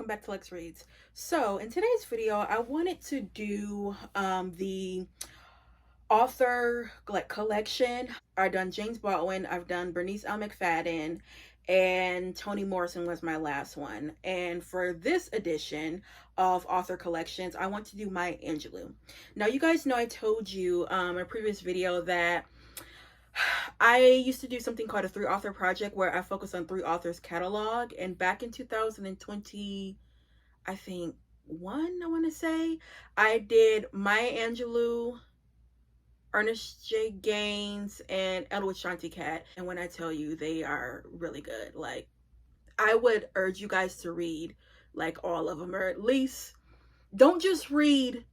welcome back to Lex Reads. So in today's video, I wanted to do the author collection. I've done James Baldwin, I've done Bernice L. McFadden, and Toni Morrison was my last one. And for this edition of author collections, I want to do Maya Angelou. Now you guys know I told you in a previous video that I used to do something called a 3-author project where I focus on 3 authors catalog, and back in 2020, I think I want to say, I did Maya Angelou, Ernest J. Gaines, and Edward Shanti Cat. And when I tell you, they are really good. Like, I would urge you guys to read like all of them, or at least don't just read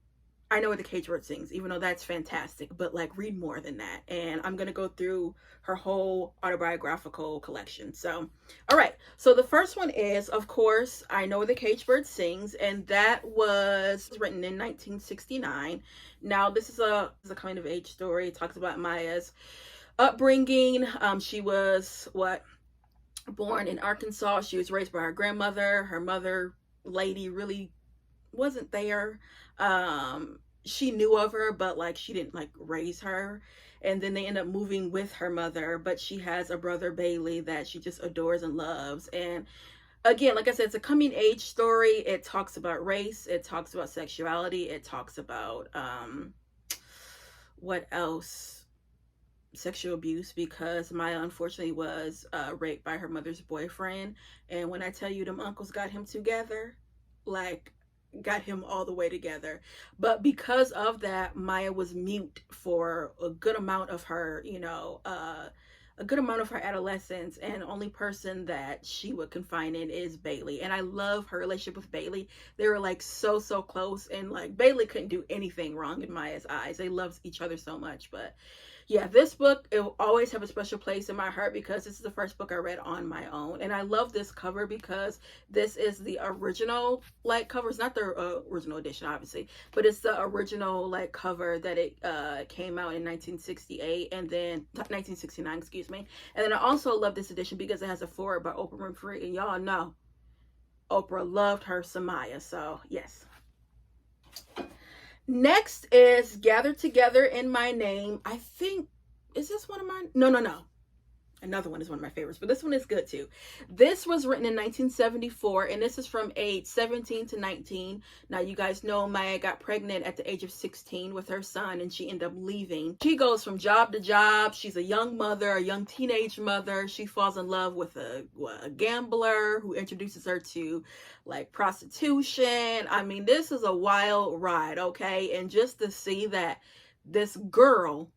I Know What the Cage Bird Sings, even though that's fantastic, but like read more than that. And I'm gonna go through her whole autobiographical collection. So, all right. So the first one is, of course, I Know What the Cage Bird Sings, and that was written in 1969. Now, this is a coming of age story. It talks about Maya's upbringing. She was born in Arkansas. She was raised by her grandmother. Her mother, lady, really wasn't there. She knew of her, but like she didn't like raise her. And then they end up moving with her mother, but she has a brother, Bailey, that she just adores and loves. And again, like I said, it's a coming age story. It talks about race, it talks about sexuality, it talks about what else, sexual abuse, because Maya unfortunately was raped by her mother's boyfriend. And when I tell you, them uncles got him together, like got him all the way together. But because of that, Maya was mute for a good amount of her, a good amount of her adolescence, and the only person that she would confine in is Bailey. And I love her relationship with Bailey. They were like so close, and like Bailey couldn't do anything wrong in Maya's eyes. They loved each other so much. But yeah, this book, it will always have a special place in my heart because this is the first book I read on my own. And I love this cover because this is the original like cover. It's not the original edition, obviously, but it's the original like cover that it came out in 1968 and then 1969, excuse me. And then I also love this edition because it has a foreword by Oprah Winfrey, and y'all know Oprah loved her some Maya, so yes. Next is Gathered Together in My Name. I think, is this one of mine? No. Another one is one of my favorites, but this one is good too. This was written in 1974, and this is from age 17 to 19. Now, you guys know Maya got pregnant at the age of 16 with her son, and she ended up leaving. She goes from job to job. She's a young mother, a young teenage mother. She falls in love with a gambler who introduces her to like prostitution. I mean, this is a wild ride, okay? And just to see that this girl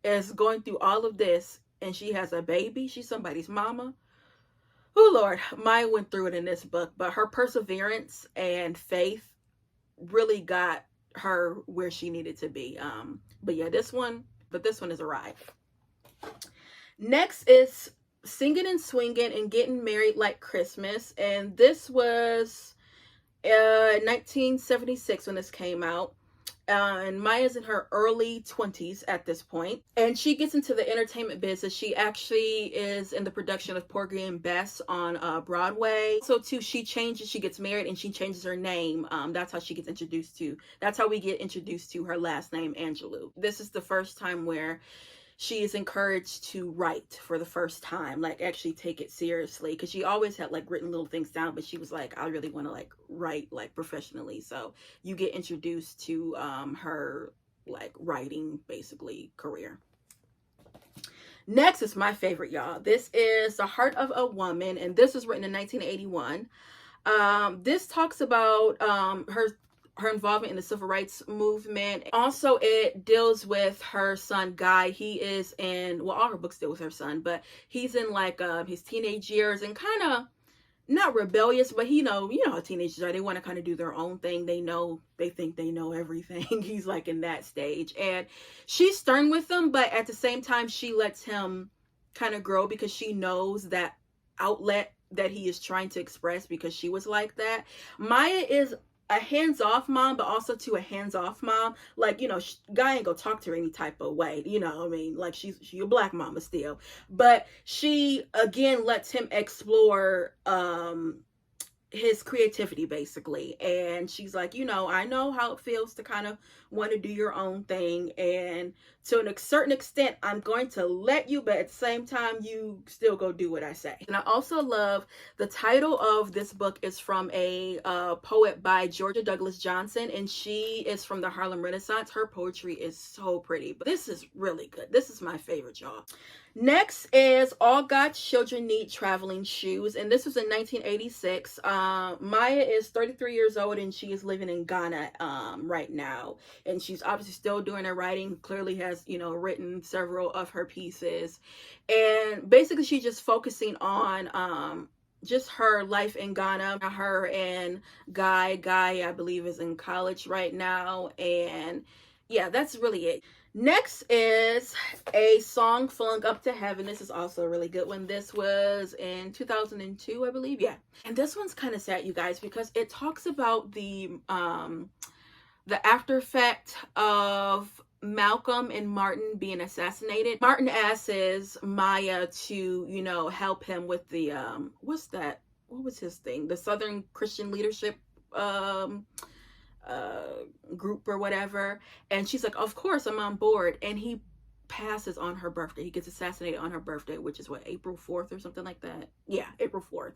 is going through all of this, and she has a baby, she's somebody's mama. Oh Lord, Maya went through it in this book, but her perseverance and faith really got her where she needed to be. But yeah, this one is a ride. Next is Singing and Swinging and Getting Married Like Christmas, and this was 1976 when this came out. And Maya's in her early 20s at this point, and she gets into the entertainment business. She actually is in the production of Porgy and Bess on Broadway. So too, she gets married, and she changes her name. That's how we get introduced to her last name, Angelou. This is the first time where she is encouraged to write for the first time, like actually take it seriously, because she always had like written little things down, but she was like, I really want to like write like professionally. So you get introduced to her like writing basically career. Next is my favorite, y'all. This is The Heart of a Woman, and this was written in 1981. This talks about her involvement in the civil rights movement. Also, it deals with her son, Guy. He is in, well, all her books deal with her son, but he's in like his teenage years and kind of not rebellious, but you know how teenagers are. They want to kind of do their own thing. They think they know everything. He's like in that stage. And she's stern with him, but at the same time, she lets him kind of grow because she knows that outlet that he is trying to express, because she was like that. Maya is a hands-off mom, but also to a hands-off mom. Like, Guy ain't gonna talk to her any type of way, I mean, like she a black mama still, but she again lets him explore his creativity basically. And she's like, you know, I know how it feels to kind of want to do your own thing, and to a certain extent I'm going to let you, but at the same time you still go do what I say. And I also love the title of this book is from a poet by Georgia Douglas Johnson, and she is from the Harlem Renaissance. Her poetry is so pretty, but this is really good. This is my favorite, y'all. Next is All God's Children Need Traveling Shoes, and this was in 1986. Maya is 33 years old, and she is living in Ghana right now, and she's obviously still doing her writing. Clearly has, you know, written several of her pieces, and basically she's just focusing on just her life in Ghana. Her and Guy, I believe, is in college right now, and yeah, that's really it. Next is a song, Flung Up to Heaven. This is also a really good one. This was in 2002, I believe. Yeah. And this one's kind of sad, you guys, because it talks about the after effect of Malcolm and Martin being assassinated. Martin asks Maya to, you know, help him with the what's that? What was his thing? The Southern Christian Leadership group or whatever, and she's like, of course I'm on board. And he passes on her birthday. He gets assassinated on her birthday, which is what, April 4th or something like that. Yeah, April 4th.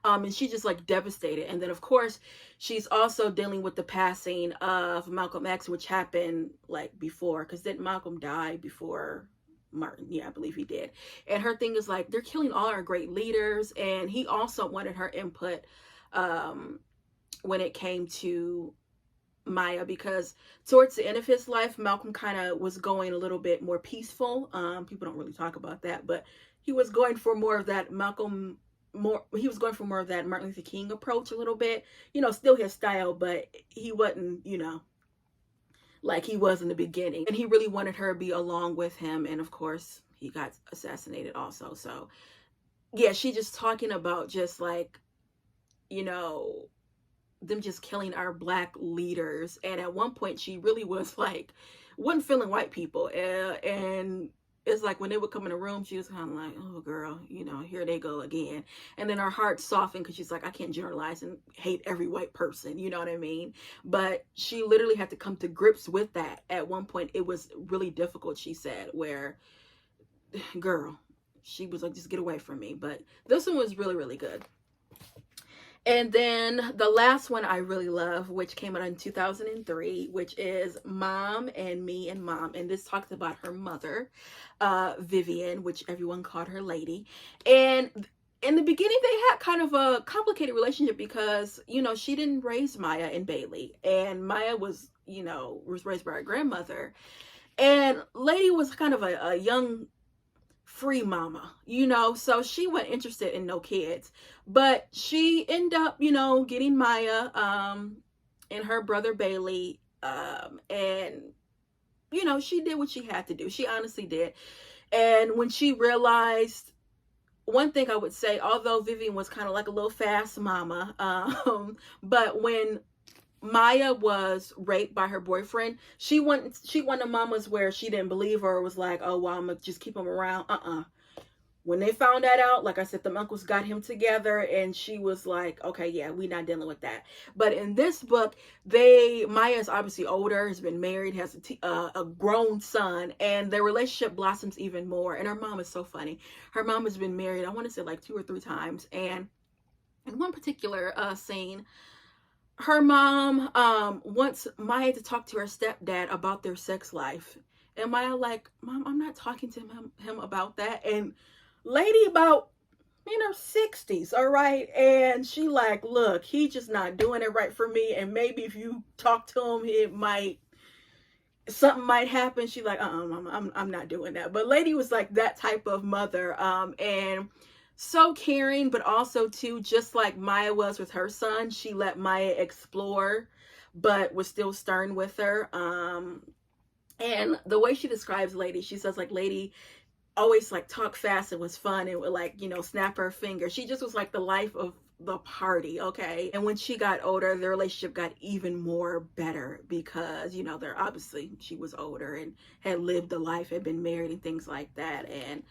And she's just like devastated. And then of course she's also dealing with the passing of Malcolm X, which happened like before, because didn't Malcolm die before Martin? Yeah, I believe he did. And her thing is like, they're killing all our great leaders. And he also wanted her input when it came to Maya, because towards the end of his life, Malcolm kind of was going a little bit more peaceful. People don't really talk about that, but he was going for more of that he was going for more of that Martin Luther King approach a little bit, you know, still his style, but he wasn't, you know, like he was in the beginning. And he really wanted her to be along with him, and of course he got assassinated also. So yeah, she just talking about just like, you know, them just killing our Black leaders. And at one point she really was like, wasn't feeling white people, and it's like when they would come in the room, she was kind of like, oh girl, you know, here they go again. And then her heart softened, because she's like, I can't generalize and hate every white person, you know what I mean? But she literally had to come to grips with that. At one point it was really difficult, she said, where girl, she was like, just get away from me. But this one was really, really good. And then the last one I really love, which came out in 2003, which is Mom and Me and Mom. And this talks about her mother, Vivian, which everyone called her Lady. And in the beginning, they had kind of a complicated relationship because, you know, she didn't raise Maya and Bailey. And Maya was, you know, was raised by her grandmother. And Lady was kind of a young free mama, you know, so she wasn't interested in no kids. But she ended up, you know, getting Maya and her brother Bailey, and you know, she did what she had to do. She honestly did. And when she realized, one thing I would say, although Vivian was kind of like a little fast mama, but when Maya was raped by her boyfriend, she one of mamas where she didn't believe her, was like, oh well, I'm gonna just keep him around. When they found that out, like I said, the uncles got him together, and she was like, okay, yeah, we're not dealing with that. But in this book, Maya's obviously older, has been married, has a grown son, and their relationship blossoms even more. And her mom is so funny. Her mom has been married, I want to say like 2 or 3 times, and in one particular scene, her mom wants Maya to talk to her stepdad about their sex life. And Maya like, Mom, I'm not talking to him about that. And Lady about in her 60s, all right? And she like, look, he just not doing it right for me. And maybe if you talk to him, something might happen. She like, I'm not doing that. But Lady was like that type of mother. And so caring, but also too, just like Maya was with her son, she let Maya explore, but was still stern with her. And the way she describes Lady, she says like Lady always like talk fast and was fun and would like, you know, snap her finger. She just was like the life of the party, okay? And when she got older, their relationship got even more better because, you know, they're obviously, she was older and had lived a life, had been married and things like that. And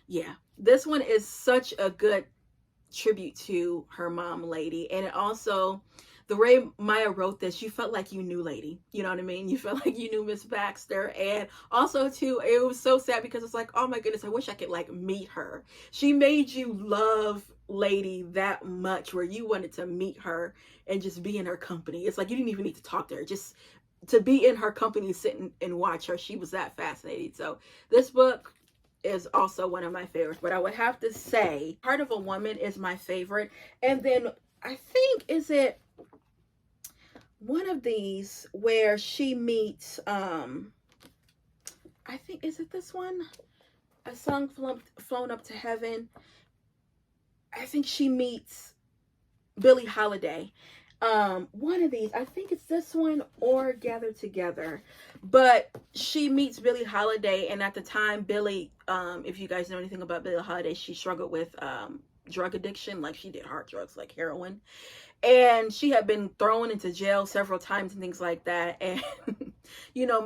yeah, this one is such a good tribute to her mom, Lady. And it also, the way Maya wrote this, you felt like you knew Lady. You know what I mean? You felt like you knew Miss Baxter. And also too, it was so sad because it's like, oh my goodness, I wish I could like meet her. She made you love Lady that much where you wanted to meet her and just be in her company. It's like you didn't even need to talk to her. Just to be in her company, sit and watch her. She was that fascinating. So this book is also one of my favorites, but I would have to say Heart of a Woman is my favorite. And then I think, is it one of these where she meets I think, is it this one, A Song Flown Up to Heaven? I think she meets Billie Holiday. One of these, I think it's this one or Gather Together, but she meets Billie Holiday, and at the time, Billie, if you guys know anything about Billie Holiday, she struggled with drug addiction. Like, she did hard drugs like heroin, and she had been thrown into jail several times and things like that. And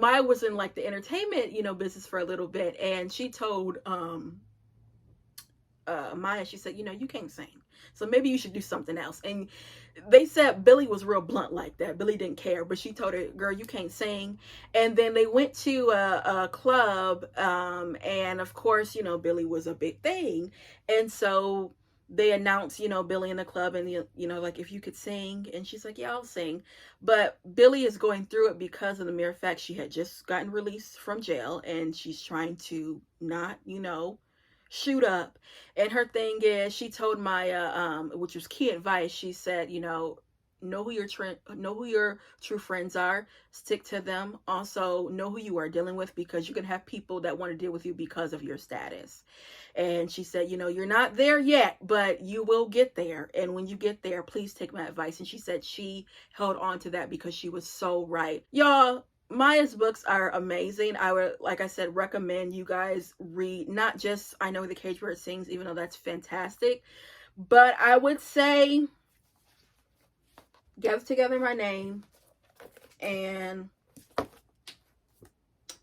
Maya was in like the entertainment business for a little bit, and she told Maya, she said, you can't sing, so maybe you should do something else. And they said Billie was real blunt like that. Billie didn't care, but she told her, girl, you can't sing. And then they went to a club, and of course, Billie was a big thing. And so they announced, Billie in the club, and like, if you could sing. And she's like, yeah, I'll sing. But Billie is going through it because of the mere fact she had just gotten released from jail, and she's trying to not, shoot up. And her thing is, she told Maya, which was key advice, she said, know who your true friends are, stick to them. Also know who you are dealing with, because you can have people that want to deal with you because of your status. And she said, you're not there yet, but you will get there. And when you get there, please take my advice. And she said she held on to that because she was so right. Y'all, Maya's books are amazing. I would, like I said, recommend you guys read not just I Know the Cage Bird Sings, even though that's fantastic, but I would say Gather Together My Name and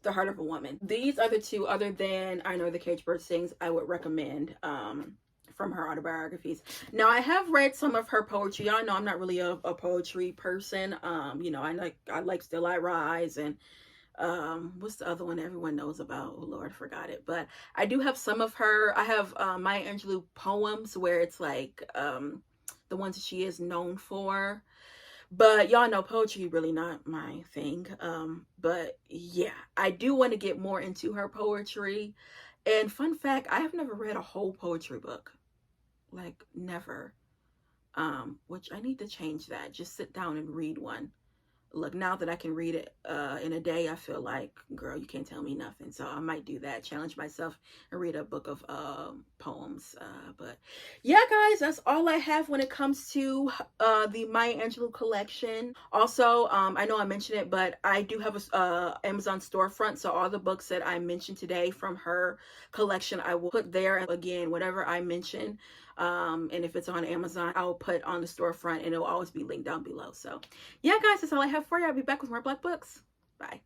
The Heart of a Woman. These are the two, other than I Know the Cage Bird Sings, I would recommend from her autobiographies. Now, I have read some of her poetry. Y'all know I'm not really a poetry person. I like Still I Rise, and what's the other one everyone knows about? Oh Lord, I forgot it. But I do have some of her. I have Maya Angelou poems, where it's like the ones that she is known for. But y'all know poetry really not my thing. But yeah, I do want to get more into her poetry. And fun fact, I have never read a whole poetry book. Like, never. Which I need to change that. Just sit down and read one. Look, now that I can read it in a day, I feel like, girl, you can't tell me nothing. So I might do that, challenge myself and read a book of poems. But yeah, guys, that's all I have when it comes to the Maya Angelou collection. Also, I know I mentioned it, but I do have a Amazon storefront. So all the books that I mentioned today from her collection, I will put there. Again, whatever I mention, and if it's on Amazon, I'll put on the storefront, and it'll always be linked down below. So yeah, guys, that's all I have for you. I'll be back with more Black books. Bye.